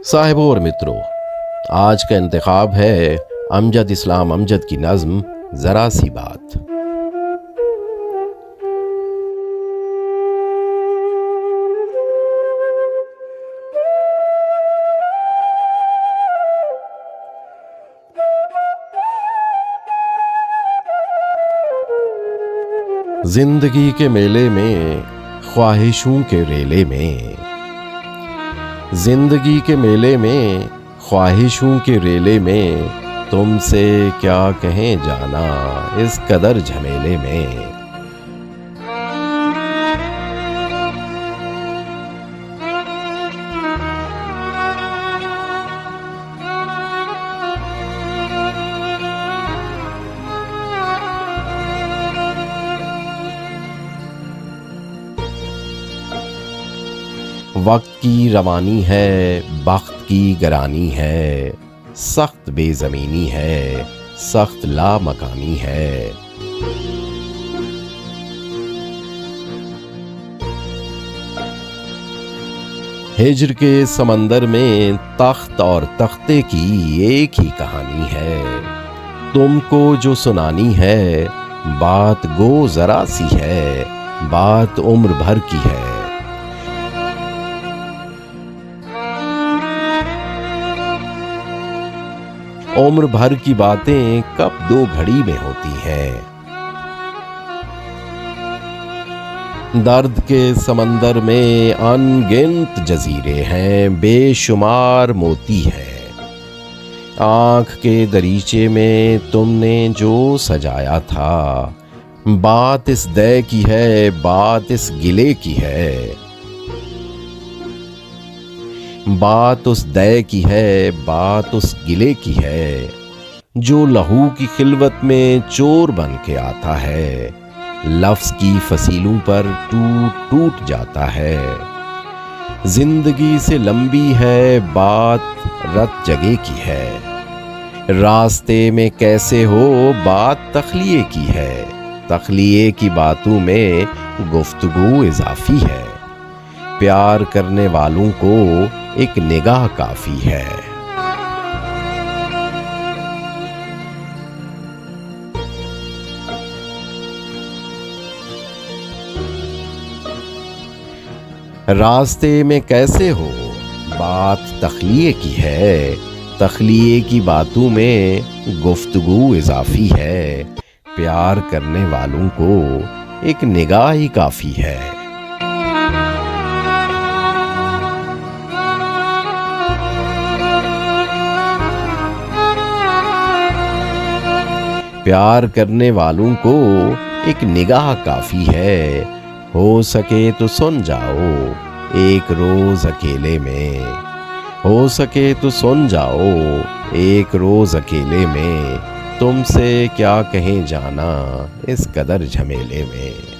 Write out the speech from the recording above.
साहिबों और मित्रों, आज का इंतखाब है अमजद इस्लाम अमजद की नज़्म ज़रा सी बात। जिंदगी के मेले में, ख्वाहिशों के रेले में, जिंदगी के मेले में, ख्वाहिशों के रेले में, तुमसे क्या कहें जाना इस कदर झमेले में। वक्त की रवानी है, बख्त की गरानी है, सख्त बेज़मीनी है, सख्त लामकानी है। हिज्र के समंदर में तख्त और तख्ते की एक ही कहानी है। तुमको जो सुनानी है, बात गो जरा सी है, बात उम्र भर की है। उम्र भर की बातें कब दो घड़ी में होती हैं। दर्द के समंदर में अनगिनत जजीरे हैं, बेशुमार मोती हैं। आँख के दरीचे में तुमने जो सजाया था, बात इस दय की है, बात इस गिले की है। बात उस दय की है, बात उस गिले की है, जो लहू की खिलवत में चोर बन के आता है, लफ्ज़ की फसीलों पर टूट टूट जाता है। जिंदगी से लंबी है बात, रत जगह की है। रास्ते में कैसे हो, बात तख्लिये की है। तख्लिये की बातों में गुफ्तगू इजाफी है। प्यार करने वालों को एक निगाह काफी है। रास्ते में कैसे हो, बात तख्लिये की है। तख्लिये की बातों में गुफ्तगू इजाफी है। प्यार करने वालों को एक निगाह ही काफी है। प्यार करने वालों को एक निगाह काफी है। हो सके तो सुन जाओ एक रोज अकेले में। हो सके तो सुन जाओ एक रोज अकेले में। तुमसे क्या कहें जाना इस कदर झमेले में।